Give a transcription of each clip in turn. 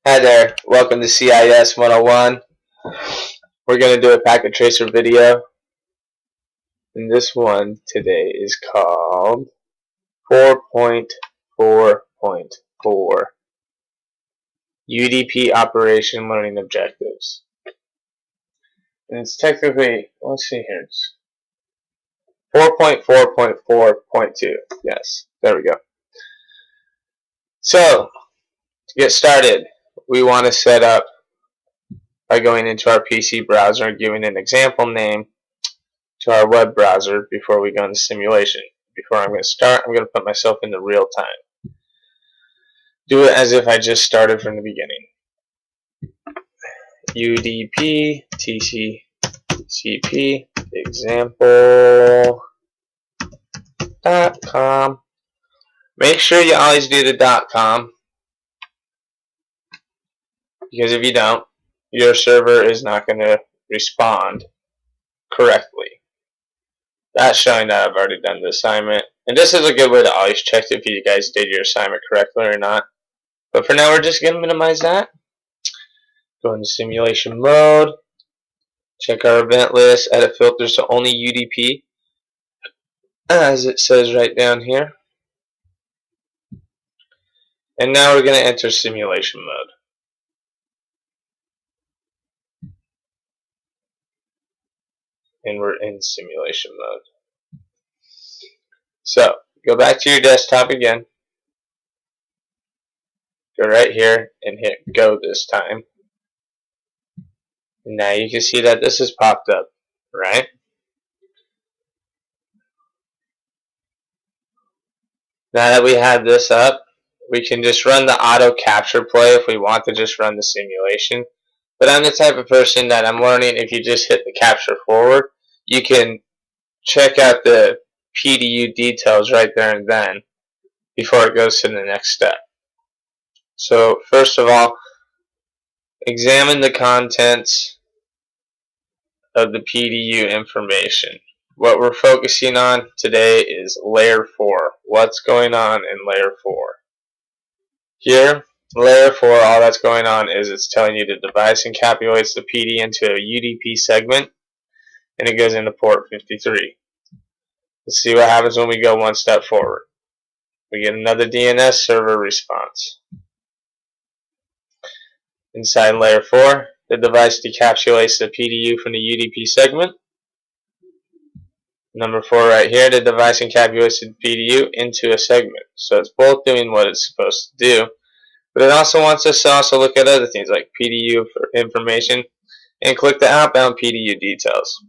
Hi there, welcome to CIS 101. We're going to do a packet tracer video, and this one today is called 4.4.4 UDP Operation Learning Objectives. And it's technically, let's see here, it's 4.4.4.2. Yes, there we go. So, to get started, we want to set up by going into our PC browser and giving an example name to our web browser before we go into simulation. Before I'm going to start, I'm going to put myself into real time. Do it as if I just started from the beginning. UDP TCP example.com. Make sure you always do the .com, because if you don't, your server is not going to respond correctly. That's showing that I've already done the assignment. And this is a good way to always check if you guys did your assignment correctly or not. But for now, we're just going to minimize that. Go into simulation mode. Check our event list. Edit filters to only UDP, as it says right down here. And now we're going to enter simulation mode. And we're in simulation mode. So, go back to your desktop again. Go right here and hit go this time. And now you can see that this has popped up, right? Now that we have this up, we can just run the auto capture play if we want to just run the simulation. But I'm the type of person that I'm learning if you just hit the capture forward, you can check out the PDU details right there and then before it goes to the next step. So first of all, examine the contents of the PDU information. What we're focusing on today is layer 4. What's going on in layer 4? Here, layer 4, all that's going on is it's telling you the device encapsulates the PD into a UDP segment, and it goes into port 53. Let's see what happens when we go one step forward. We get another DNS server response. Inside layer 4, the device decapsulates the PDU from the UDP segment. Number 4 right here, the device encapsulates the PDU into a segment. So it's both doing what it's supposed to do. But it also wants us to also look at other things like PDU for information and click the outbound PDU details.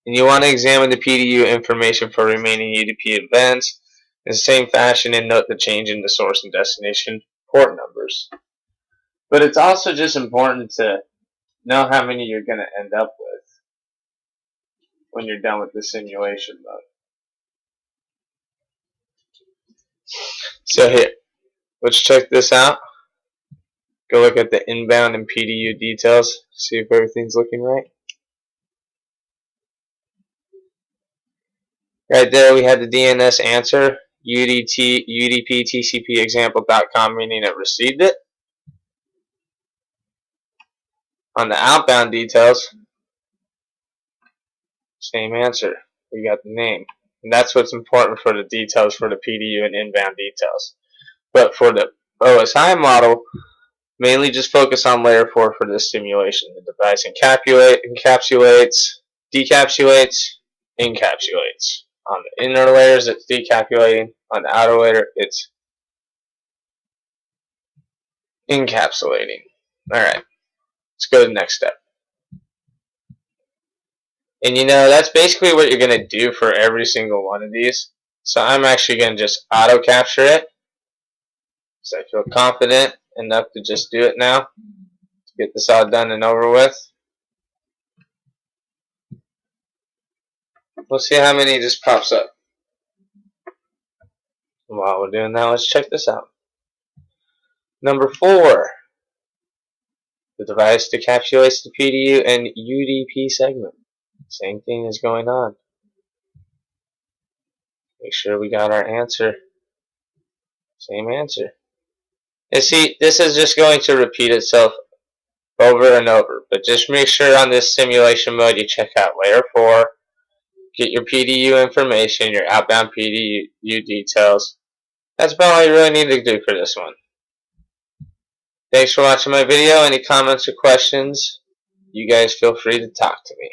And you want to examine the PDU information for remaining UDP events in the same fashion and note the change in the source and destination port numbers. But it's also just important to know how many you're going to end up with when you're done with the simulation mode. So here, let's check this out. Go look at the inbound and PDU details, see if everything's looking right. Right there we had the DNS answer, UDP TCP example.com, meaning it received it. On the outbound details, same answer. We got the name. And that's what's important for the details for the PDU and inbound details. But for the OSI model, mainly just focus on layer 4 for this simulation. The device encapsulates, decapsulates, encapsulates. On the inner layers, it's decapsulating. On the outer layer, it's encapsulating. Alright, let's go to the next step. And you know, that's basically what you're going to do for every single one of these. So I'm actually going to just auto capture it, because I feel confident enough to just do it now, to get this all done and over with. We'll see how many just pops up. While we're doing that, let's check this out. Number 4. The device decapsulates the PDU and UDP segment. Same thing is going on. Make sure we got our answer. Same answer. And see, this is just going to repeat itself over and over, but just make sure on this simulation mode you check out layer 4, get your PDU information, your outbound PDU details. That's about all you really need to do for this one. Thanks for watching my video. Any comments or questions, you guys feel free to talk to me.